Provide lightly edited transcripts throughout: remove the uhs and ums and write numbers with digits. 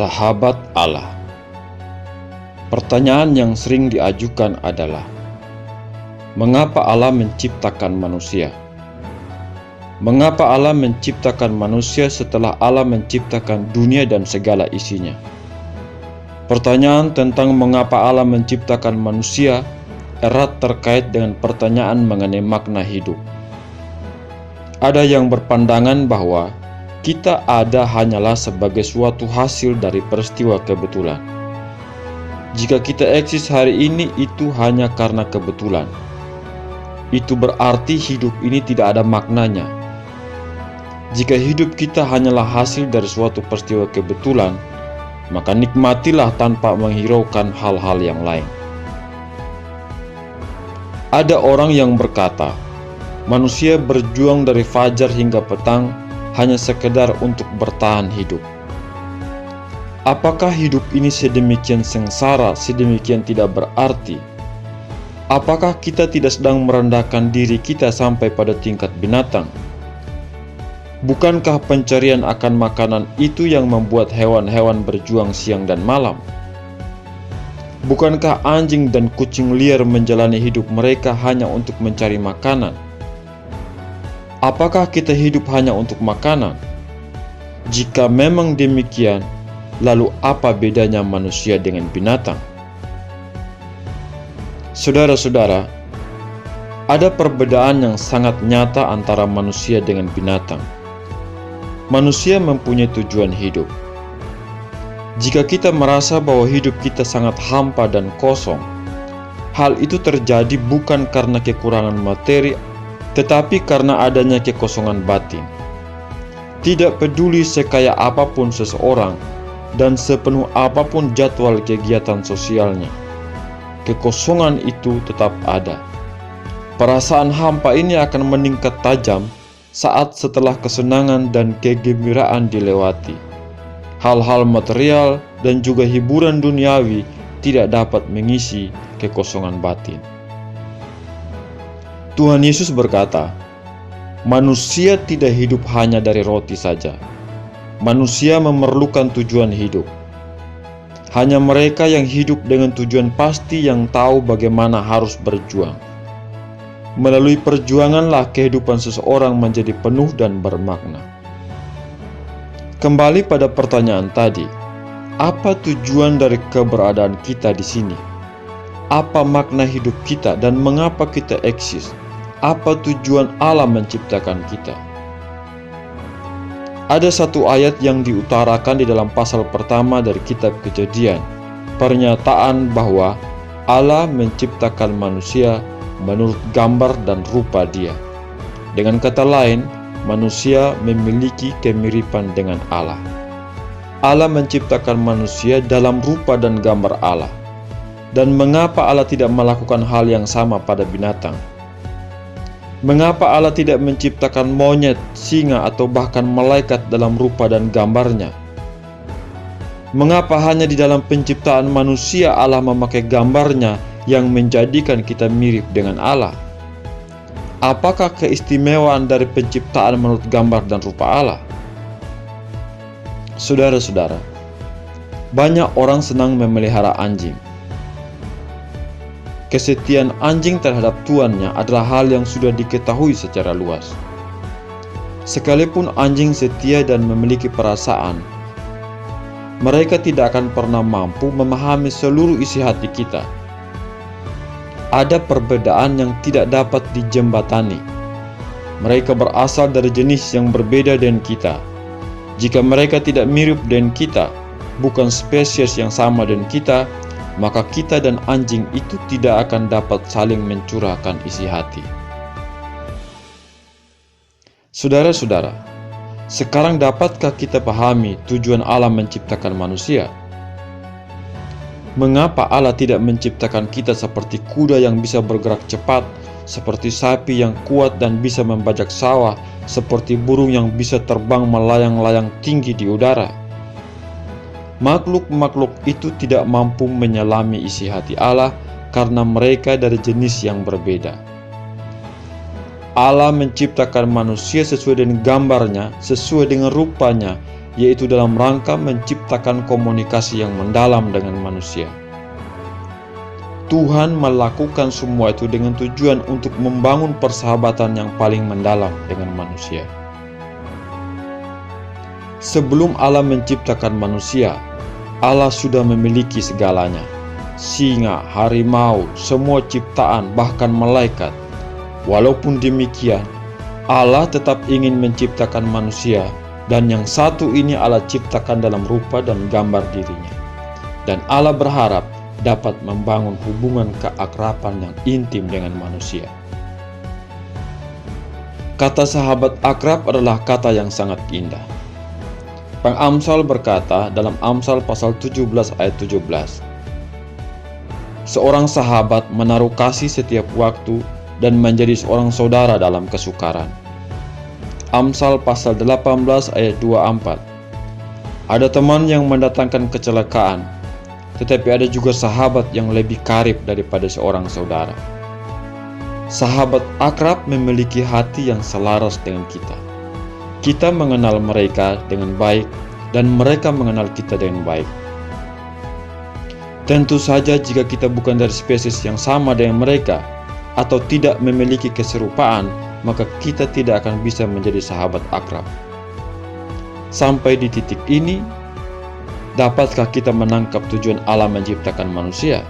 Sahabat Allah. Pertanyaan yang sering diajukan adalah, mengapa Allah menciptakan manusia? Mengapa Allah menciptakan manusia setelah Allah menciptakan dunia dan segala isinya? Pertanyaan tentang mengapa Allah menciptakan manusia erat terkait dengan pertanyaan mengenai makna hidup. Ada yang berpandangan bahwa kita ada hanyalah sebagai suatu hasil dari peristiwa kebetulan. Jika kita eksis hari ini itu hanya karena kebetulan. Itu berarti hidup ini tidak ada maknanya. Jika hidup kita hanyalah hasil dari suatu peristiwa kebetulan, maka nikmatilah tanpa menghiraukan hal-hal yang lain. Ada orang yang berkata, manusia berjuang dari fajar hingga petang hanya sekedar untuk bertahan hidup. Apakah hidup ini sedemikian sengsara, sedemikian tidak berarti? Apakah kita tidak sedang merendahkan diri kita sampai pada tingkat binatang? Bukankah pencarian akan makanan itu yang membuat hewan-hewan berjuang siang dan malam? Bukankah anjing dan kucing liar menjalani hidup mereka hanya untuk mencari makanan? Apakah kita hidup hanya untuk makanan? Jika memang demikian, lalu apa bedanya manusia dengan binatang? Saudara-saudara, ada perbedaan yang sangat nyata antara manusia dengan binatang. Manusia mempunyai tujuan hidup. Jika kita merasa bahwa hidup kita sangat hampa dan kosong, hal itu terjadi bukan karena kekurangan materi, tetapi karena adanya kekosongan batin. Tidak peduli sekaya apapun seseorang dan sepenuh apapun jadwal kegiatan sosialnya, kekosongan itu tetap ada. Perasaan hampa ini akan meningkat tajam saat setelah kesenangan dan kegembiraan dilewati. Hal-hal material dan juga hiburan duniawi tidak dapat mengisi kekosongan batin. Tuhan Yesus berkata, manusia tidak hidup hanya dari roti saja. Manusia memerlukan tujuan hidup. Hanya mereka yang hidup dengan tujuan pasti yang tahu bagaimana harus berjuang. Melalui perjuanganlah kehidupan seseorang menjadi penuh dan bermakna. Kembali pada pertanyaan tadi, apa tujuan dari keberadaan kita di sini? Apa makna hidup kita dan mengapa kita eksis? Apa tujuan Allah menciptakan kita? Ada satu ayat yang diutarakan di dalam pasal pertama dari kitab Kejadian, pernyataan bahwa Allah menciptakan manusia menurut gambar dan rupa Dia. Dengan kata lain, manusia memiliki kemiripan dengan Allah. Allah menciptakan manusia dalam rupa dan gambar Allah. Dan mengapa Allah tidak melakukan hal yang sama pada binatang? Mengapa Allah tidak menciptakan monyet, singa, atau bahkan malaikat dalam rupa dan gambarnya? Mengapa hanya di dalam penciptaan manusia Allah memakai gambarnya yang menjadikan kita mirip dengan Allah? Apakah keistimewaan dari penciptaan menurut gambar dan rupa Allah? Saudara-saudara, banyak orang senang memelihara anjing. Kesetiaan anjing terhadap tuannya adalah hal yang sudah diketahui secara luas. Sekalipun anjing setia dan memiliki perasaan, mereka tidak akan pernah mampu memahami seluruh isi hati kita. Ada perbedaan yang tidak dapat dijembatani. Mereka berasal dari jenis yang berbeda dengan kita. Jika mereka tidak mirip dengan kita, bukan spesies yang sama dengan kita, maka kita dan anjing itu tidak akan dapat saling mencurahkan isi hati. Saudara-saudara, sekarang dapatkah kita pahami tujuan Allah menciptakan manusia? Mengapa Allah tidak menciptakan kita seperti kuda yang bisa bergerak cepat, seperti sapi yang kuat dan bisa membajak sawah, seperti burung yang bisa terbang melayang-layang tinggi di udara? Makhluk-makhluk itu tidak mampu menyelami isi hati Allah karena mereka dari jenis yang berbeda. Allah menciptakan manusia sesuai dengan gambarnya, sesuai dengan rupanya, yaitu dalam rangka menciptakan komunikasi yang mendalam dengan manusia. Tuhan melakukan semua itu dengan tujuan untuk membangun persahabatan yang paling mendalam dengan manusia. Sebelum Allah menciptakan manusia, Allah sudah memiliki segalanya. Singa, harimau, semua ciptaan, bahkan malaikat. Walaupun demikian, Allah tetap ingin menciptakan manusia, dan yang satu ini Allah ciptakan dalam rupa dan gambar dirinya. Dan Allah berharap dapat membangun hubungan keakraban yang intim dengan manusia. Kata sahabat akrab adalah kata yang sangat indah. Pengamsal berkata dalam Amsal pasal 17 ayat 17, seorang sahabat menaruh kasih setiap waktu dan menjadi seorang saudara dalam kesukaran. Amsal pasal 18 ayat 24, ada teman yang mendatangkan kecelakaan, tetapi ada juga sahabat yang lebih karib daripada seorang saudara. Sahabat akrab memiliki hati yang selaras dengan kita. Kita mengenal mereka dengan baik, dan mereka mengenal kita dengan baik. Tentu saja jika kita bukan dari spesies yang sama dengan mereka, atau tidak memiliki keserupaan, maka kita tidak akan bisa menjadi sahabat akrab. Sampai di titik ini, dapatkah kita menangkap tujuan Allah menciptakan manusia?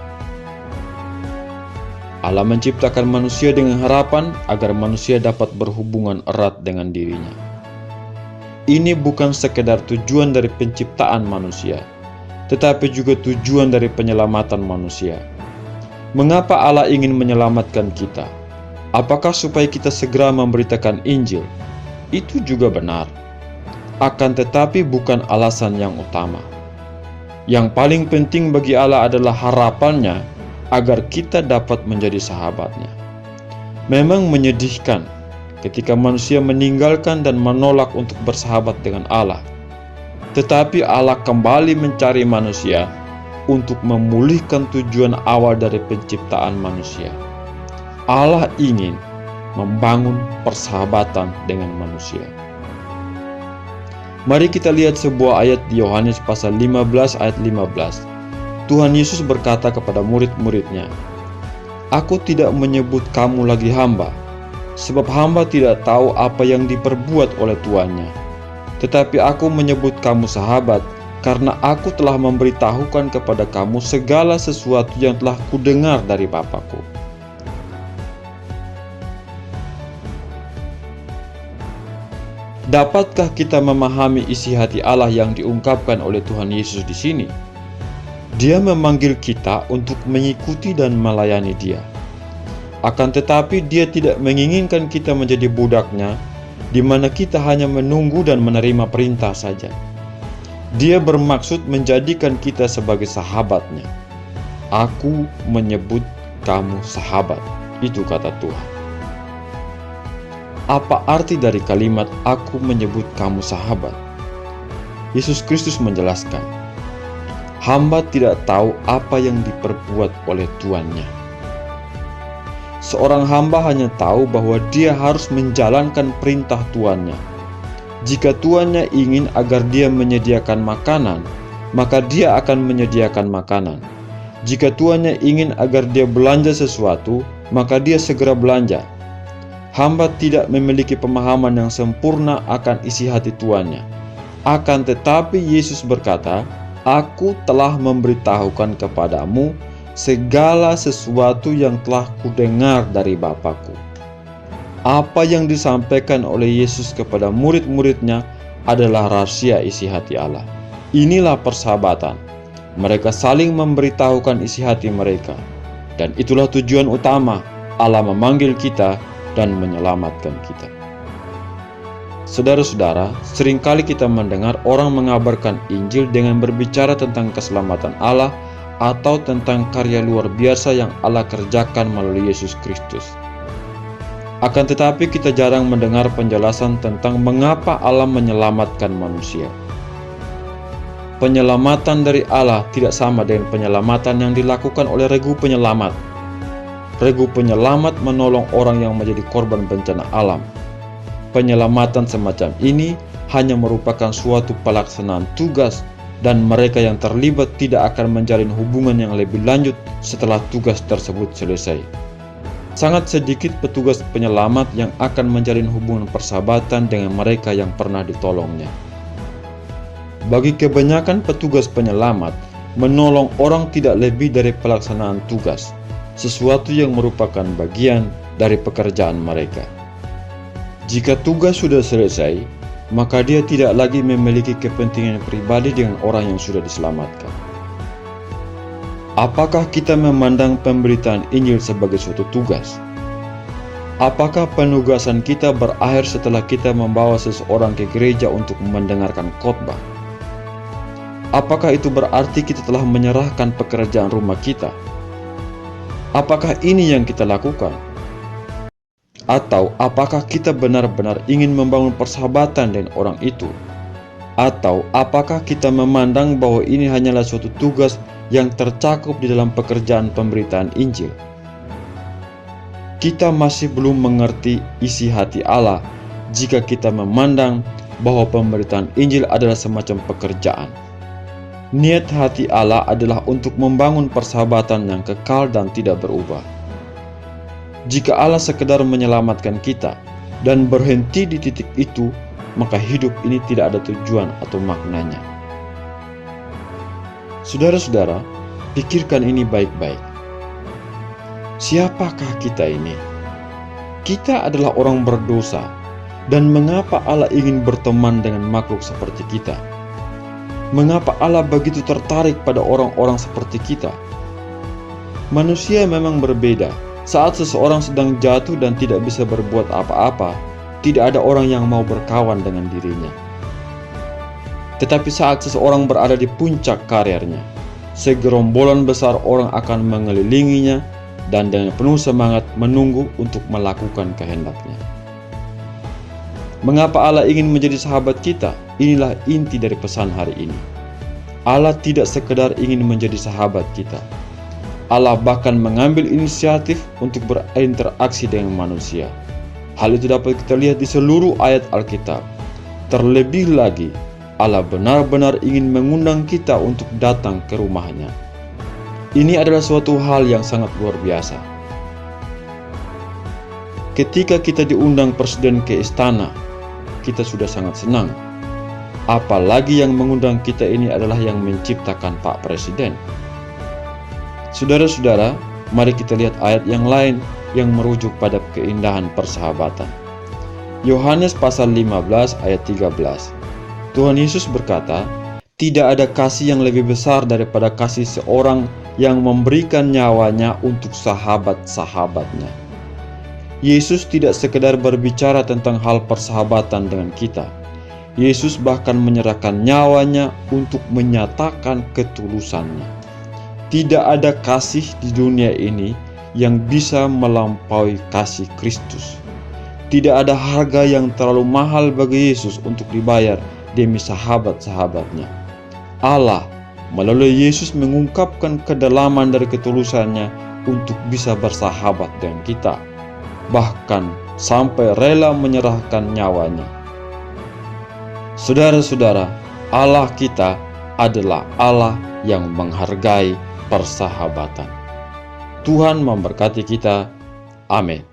Allah menciptakan manusia dengan harapan agar manusia dapat berhubungan erat dengan dirinya. Ini bukan sekedar tujuan dari penciptaan manusia, tetapi juga tujuan dari penyelamatan manusia. Mengapa Allah ingin menyelamatkan kita? Apakah supaya kita segera memberitakan Injil? Itu juga benar. Akan tetapi bukan alasan yang utama. Yang paling penting bagi Allah adalah harapannya agar kita dapat menjadi sahabatnya. Memang menyedihkan ketika manusia meninggalkan dan menolak untuk bersahabat dengan Allah. Tetapi Allah kembali mencari manusia untuk memulihkan tujuan awal dari penciptaan manusia. Allah ingin membangun persahabatan dengan manusia. Mari kita lihat sebuah ayat di Yohanes pasal 15 ayat 15. Tuhan Yesus berkata kepada murid-muridnya, "Aku tidak menyebut kamu lagi hamba, sebab hamba tidak tahu apa yang diperbuat oleh tuannya. Tetapi aku menyebut kamu sahabat, karena aku telah memberitahukan kepada kamu segala sesuatu yang telah kudengar dari Bapa-Ku." Dapatkah kita memahami isi hati Allah yang diungkapkan oleh Tuhan Yesus di sini? Dia memanggil kita untuk mengikuti dan melayani Dia. Akan tetapi Dia tidak menginginkan kita menjadi budaknya, di mana kita hanya menunggu dan menerima perintah saja. Dia bermaksud menjadikan kita sebagai sahabatnya. Aku menyebut kamu sahabat, itu kata Tuhan. Apa arti dari kalimat aku menyebut kamu sahabat? Yesus Kristus menjelaskan, hamba tidak tahu apa yang diperbuat oleh tuannya. Seorang hamba hanya tahu bahwa dia harus menjalankan perintah tuannya. Jika tuannya ingin agar dia menyediakan makanan, maka dia akan menyediakan makanan. Jika tuannya ingin agar dia belanja sesuatu, maka dia segera belanja. Hamba tidak memiliki pemahaman yang sempurna akan isi hati tuannya. Akan tetapi Yesus berkata, "Aku telah memberitahukan kepadamu segala sesuatu yang telah kudengar dari Bapa-Ku." Apa yang disampaikan oleh Yesus kepada murid-muridnya adalah rahasia isi hati Allah. Inilah persahabatan. Mereka saling memberitahukan isi hati mereka. Dan itulah tujuan utama Allah memanggil kita dan menyelamatkan kita. Saudara-saudara, seringkali kita mendengar orang mengabarkan Injil dengan berbicara tentang keselamatan Allah atau tentang karya luar biasa yang Allah kerjakan melalui Yesus Kristus. Akan tetapi kita jarang mendengar penjelasan tentang mengapa Allah menyelamatkan manusia. Penyelamatan dari Allah tidak sama dengan penyelamatan yang dilakukan oleh regu penyelamat. Regu penyelamat menolong orang yang menjadi korban bencana alam. Penyelamatan semacam ini hanya merupakan suatu pelaksanaan tugas, dan mereka yang terlibat tidak akan menjalin hubungan yang lebih lanjut setelah tugas tersebut selesai. Sangat sedikit petugas penyelamat yang akan menjalin hubungan persahabatan dengan mereka yang pernah ditolongnya. Bagi kebanyakan petugas penyelamat, menolong orang tidak lebih dari pelaksanaan tugas, sesuatu yang merupakan bagian dari pekerjaan mereka. Jika tugas sudah selesai, maka dia tidak lagi memiliki kepentingan pribadi dengan orang yang sudah diselamatkan. Apakah kita memandang pemberitaan Injil sebagai suatu tugas? Apakah penugasan kita berakhir setelah kita membawa seseorang ke gereja untuk mendengarkan khotbah? Apakah itu berarti kita telah menyerahkan pekerjaan rumah kita? Apakah ini yang kita lakukan? Atau apakah kita benar-benar ingin membangun persahabatan dengan orang itu? Atau apakah kita memandang bahwa ini hanyalah suatu tugas yang tercakup di dalam pekerjaan pemberitaan Injil? Kita masih belum mengerti isi hati Allah jika kita memandang bahwa pemberitaan Injil adalah semacam pekerjaan. Niat hati Allah adalah untuk membangun persahabatan yang kekal dan tidak berubah. Jika Allah sekedar menyelamatkan kita dan berhenti di titik itu, maka hidup ini tidak ada tujuan atau maknanya. Saudara-saudara, pikirkan ini baik-baik. Siapakah kita ini? Kita adalah orang berdosa, dan mengapa Allah ingin berteman dengan makhluk seperti kita? Mengapa Allah begitu tertarik pada orang-orang seperti kita? Manusia memang berbeda. Saat seseorang sedang jatuh dan tidak bisa berbuat apa-apa, tidak ada orang yang mau berkawan dengan dirinya. Tetapi saat seseorang berada di puncak karirnya, segerombolan besar orang akan mengelilinginya dan dengan penuh semangat menunggu untuk melakukan kehendaknya. Mengapa Allah ingin menjadi sahabat kita? Inilah inti dari pesan hari ini. Allah tidak sekedar ingin menjadi sahabat kita. Allah bahkan mengambil inisiatif untuk berinteraksi dengan manusia. Hal itu dapat kita lihat di seluruh ayat Alkitab. Terlebih lagi, Allah benar-benar ingin mengundang kita untuk datang ke rumahnya. Ini adalah suatu hal yang sangat luar biasa. Ketika kita diundang presiden ke istana, kita sudah sangat senang. Apalagi yang mengundang kita ini adalah yang menciptakan Pak Presiden. Saudara-saudara, mari kita lihat ayat yang lain yang merujuk pada keindahan persahabatan. Yohanes pasal 15 ayat 13. Tuhan Yesus berkata, "Tidak ada kasih yang lebih besar daripada kasih seorang yang memberikan nyawanya untuk sahabat-sahabatnya." Yesus tidak sekedar berbicara tentang hal persahabatan dengan kita. Yesus bahkan menyerahkan nyawanya untuk menyatakan ketulusannya. Tidak ada kasih di dunia ini yang bisa melampaui kasih Kristus. Tidak ada harga yang terlalu mahal bagi Yesus untuk dibayar demi sahabat-sahabatnya. Allah melalui Yesus mengungkapkan kedalaman dari ketulusannya untuk bisa bersahabat dengan kita, bahkan sampai rela menyerahkan nyawanya. Saudara-saudara, Allah kita adalah Allah yang menghargai persahabatan. Tuhan memberkati kita. Amin.